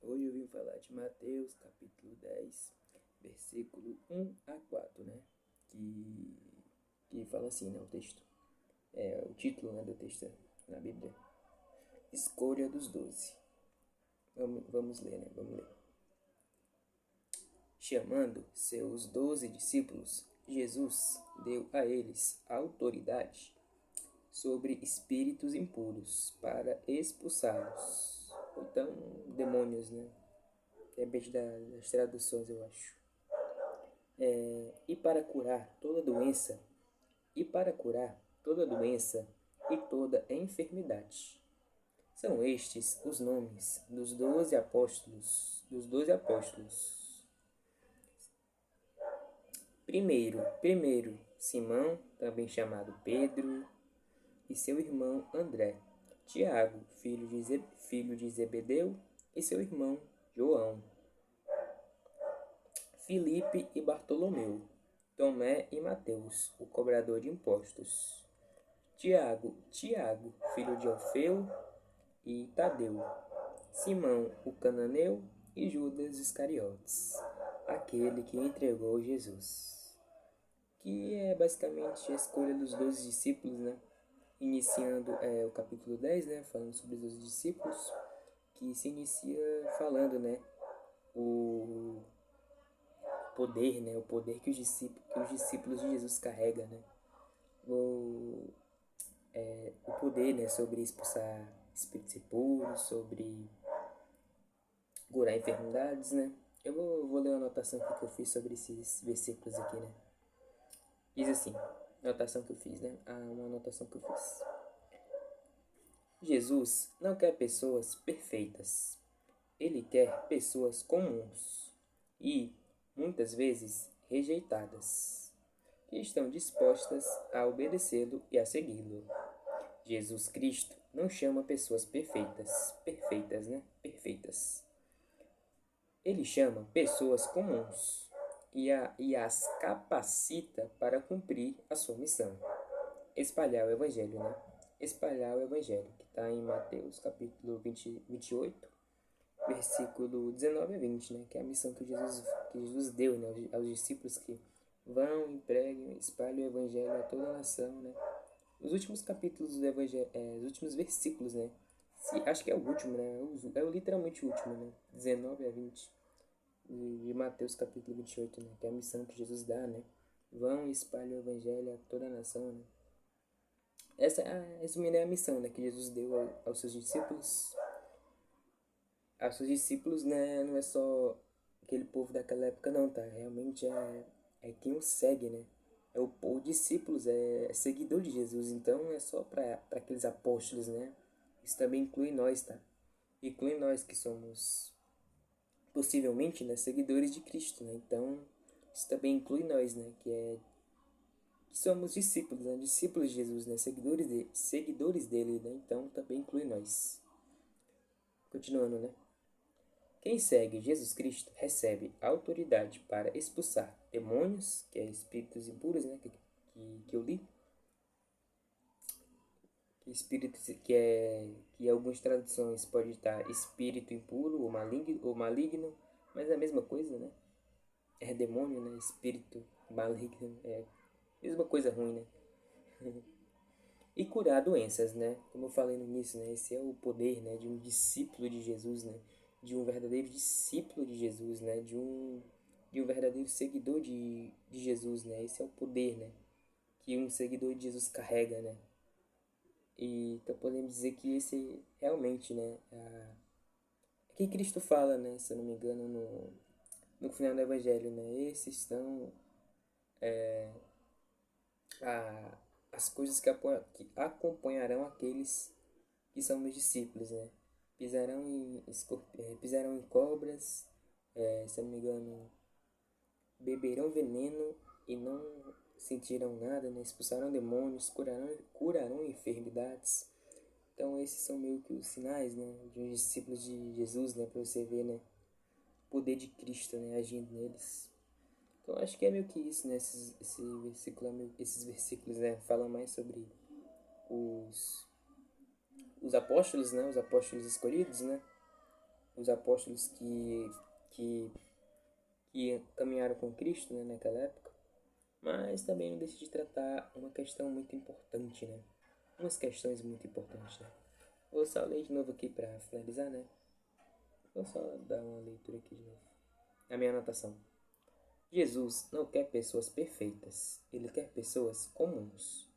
Hoje eu vim falar de Mateus, capítulo 10, versículo 1 a 4, né? Que fala assim, né? O texto. O título, né, do texto na Bíblia. Escolha dos 12. Vamos ler, né? Vamos ler. Chamando seus 12 discípulos, Jesus deu a eles autoridade sobre espíritos impuros para expulsá-los. Ou então, demônios, né? Depende das traduções, eu acho. E para curar toda doença, e para curar toda doença e toda enfermidade. São estes os nomes dos doze apóstolos. Primeiro, Simão, também chamado Pedro, e seu irmão André. Tiago, filho de Zebedeu, e seu irmão João. Filipe e Bartolomeu. Tomé e Mateus, o cobrador de impostos. Tiago, filho de Alfeu e Tadeu. Simão, o cananeu, e Judas Iscariotes, aquele que entregou Jesus. Que é basicamente a escolha dos 12 discípulos, né? Iniciando o capítulo 10, né? Falando sobre os 12 discípulos, que se inicia falando, né? O poder, né? O poder que os discípulos de Jesus carregam, né? O poder, né? Sobre expulsar espíritos impuros, sobre curar enfermidades, né? Eu vou ler uma anotação aqui que eu fiz sobre esses versículos aqui, né? Diz assim, anotação que eu fiz, né? Uma anotação que eu fiz. Jesus não quer pessoas perfeitas. Ele quer pessoas comuns e, muitas vezes, rejeitadas, que estão dispostas a obedecê-lo e a segui-lo. Jesus Cristo não chama pessoas perfeitas, né? Perfeitas. Ele chama pessoas comuns e as capacita para cumprir a sua missão. Espalhar o Evangelho, né? Espalhar o Evangelho, que está em Mateus capítulo 28, versículo 19 a 20, né? Que é a missão que Jesus deu, né, aos discípulos que vão e preguem, espalhem o Evangelho a toda a nação, né? Os últimos capítulos do Evangelho, os últimos versículos, né? Acho que é o último, né? Literalmente o último, né? 19 a 20 de Mateus capítulo 28, né? Que é a missão que Jesus dá, né? Vão e espalhem o Evangelho a toda a nação, né? Essa, resumindo, é a missão, né? Que Jesus deu aos seus discípulos. Aos seus discípulos, né? Não é só aquele povo daquela época, não, tá? Realmente é quem o segue, né? O discípulos, é seguidor de Jesus, então não é só para aqueles apóstolos, né? Isso também inclui nós, tá? Inclui nós que somos possivelmente, né, seguidores de Cristo, né? Então, isso também inclui nós, né, que somos discípulos, né? Discípulos de Jesus, né? Seguidores dele, né? Então, também inclui nós. Continuando, né? Quem segue Jesus Cristo recebe autoridade para expulsar demônios, que é espíritos impuros, né? Que eu li. Que espíritos que em algumas traduções pode estar espírito impuro ou maligno, mas é a mesma coisa, né? É demônio, né? Espírito maligno, é a mesma coisa ruim, né? E curar doenças, né? Como eu falei no início, né? Esse é o poder, né? De um discípulo de Jesus, né? De um verdadeiro discípulo de Jesus, né? De um verdadeiro seguidor de Jesus, né? Esse é o poder, né? Que um seguidor de Jesus carrega, né? E então podemos dizer que esse realmente, né? Que Cristo fala, né? Se eu não me engano, no final do Evangelho, né? Esses são a, as coisas que acompanharão aqueles que são meus discípulos, né? Pisarão em cobras, se eu não me engano, beberão veneno e não sentirão nada, né? Expulsarão demônios, curarão enfermidades. Então esses são meio que os sinais, né? De uns discípulos de Jesus, né? Para você ver, né? O poder de Cristo, né? Agindo neles. Então acho que é meio que isso, né? Esses versículos, né? Falam mais sobre os, os apóstolos, né? Os apóstolos escolhidos, né? os apóstolos que, que caminharam com Cristo, né, naquela época, mas também não deixa de tratar uma questão muito importante, né? Umas questões muito importantes, né? Vou só ler de novo aqui para finalizar, né? Vou só dar uma leitura aqui de novo. A minha anotação. Jesus não quer pessoas perfeitas, ele quer pessoas comuns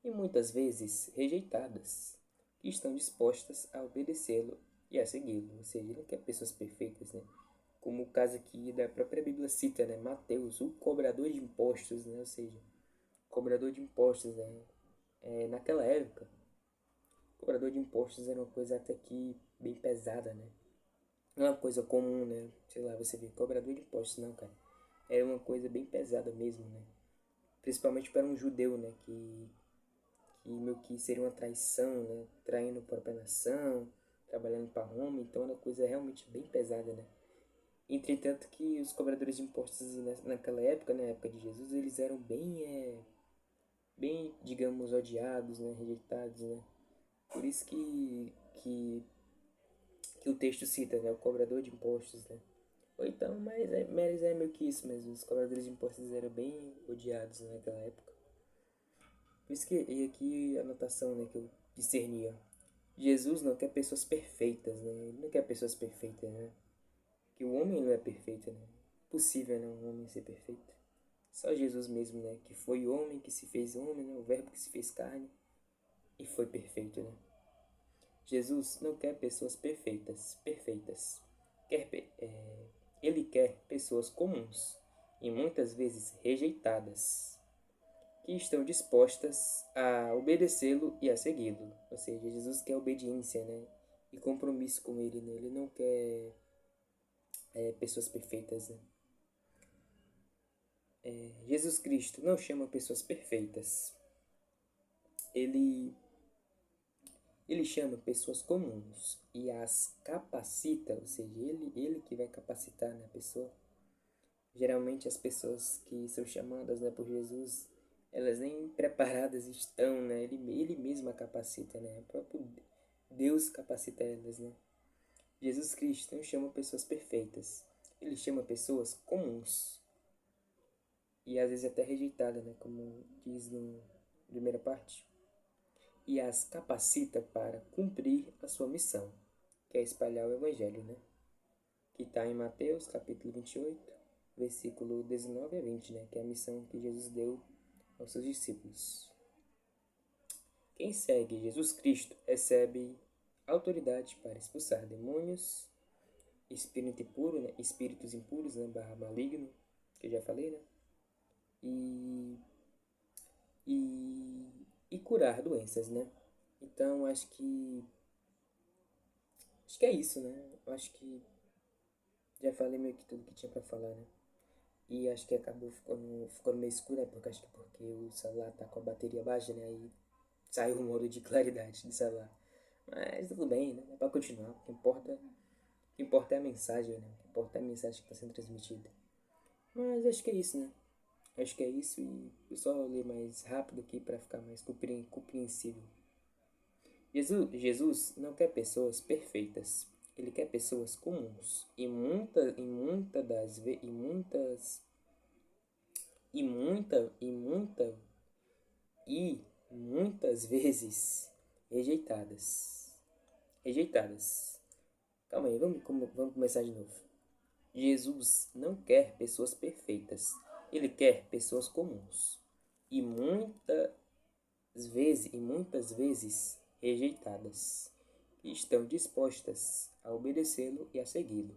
e muitas vezes rejeitadas, que estão dispostas a obedecê-lo e a segui-lo. Ou seja, ele não quer pessoas perfeitas, né? Como o caso aqui da própria Bíblia cita, né? Mateus, o cobrador de impostos, né? Ou seja, cobrador de impostos, né? Naquela época, cobrador de impostos era uma coisa até que bem pesada, né? Não é uma coisa comum, né? Sei lá, você vê cobrador de impostos, não, cara. Era uma coisa bem pesada mesmo, né? Principalmente para um judeu, né? Que meio que seria uma traição, né? Traindo a própria nação, trabalhando para Roma. Então era uma coisa realmente bem pesada, né? Entretanto que os cobradores de impostos naquela época, na época de Jesus, eles eram bem, digamos, odiados, né? Rejeitados, né? Por isso que o texto cita, né? O cobrador de impostos, né? Ou então, mas é meio que isso mesmo. Os cobradores de impostos eram bem odiados naquela época. Por isso que, e aqui a anotação, né, que eu discernia. Jesus não quer pessoas perfeitas, né? Ele não quer pessoas perfeitas, né? Que o homem não é perfeito, né? Possível, né? Um homem ser perfeito. Só Jesus mesmo, né? Que foi homem, que se fez homem, né? O verbo que se fez carne e foi perfeito, né? Jesus não quer pessoas perfeitas. Ele quer pessoas comuns e muitas vezes rejeitadas, que estão dispostas a obedecê-lo e a segui-lo. Ou seja, Jesus quer obediência, né? E compromisso com ele, né? Ele não quer pessoas perfeitas, né? Jesus Cristo não chama pessoas perfeitas. Ele, ele chama pessoas comuns e as capacita, ou seja, ele que vai capacitar, né, a pessoa. Geralmente as pessoas que são chamadas, né, por Jesus, elas nem preparadas estão, né? Ele mesmo a capacita, né? O próprio Deus capacita elas, né? Jesus Cristo não chama pessoas perfeitas. Ele chama pessoas comuns. E às vezes até rejeitadas, né? Como diz na primeira parte. E as capacita para cumprir a sua missão, que é espalhar o Evangelho, né? Que está em Mateus, capítulo 28, versículo 19 a 20, né? Que é a missão que Jesus deu aos seus discípulos. Quem segue Jesus Cristo recebe autoridade para expulsar demônios, espírito impuro, né? Espíritos impuros, né? Barra maligno, que eu já falei, né? E, e curar doenças, né? Então acho que é isso, né? Acho que já falei meio que tudo que tinha para falar, né? E acho que acabou ficando meio escuro, né? Porque o celular tá com a bateria baixa, né? Aí saiu o modo de claridade do celular. Mas tudo bem, né? É pra continuar. O que importa é a mensagem, né? O que importa é a mensagem que está sendo transmitida. Mas acho que é isso, né? Acho que é isso e eu só ler mais rápido aqui para ficar mais compreensível. Jesus não quer pessoas perfeitas. Ele quer pessoas comuns. E muitas vezes rejeitadas. Rejeitadas. Calma aí, vamos começar de novo. Jesus não quer pessoas perfeitas. Ele quer pessoas comuns. E muitas vezes rejeitadas, que estão dispostas a obedecê-lo e a segui-lo.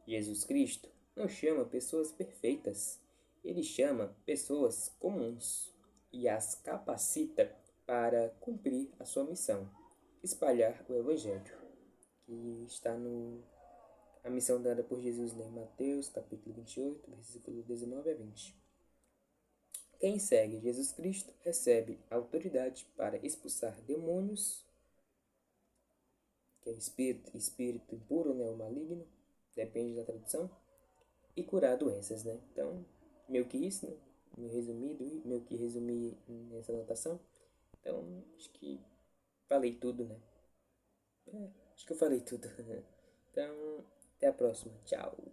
Jesus Cristo não chama pessoas perfeitas. Ele chama pessoas comuns e as capacita para cumprir a sua missão, espalhar o Evangelho, que está no a missão dada por Jesus em Mateus, capítulo 28, versículo 19 a 20. Quem segue Jesus Cristo recebe autoridade para expulsar demônios, que é espírito impuro, né, ou maligno, depende da tradução, e curar doenças, né? Então, meio que isso, né? Meio que resumi nessa anotação. Então, acho que falei tudo, né? Acho que eu falei tudo. Então, até a próxima. Tchau.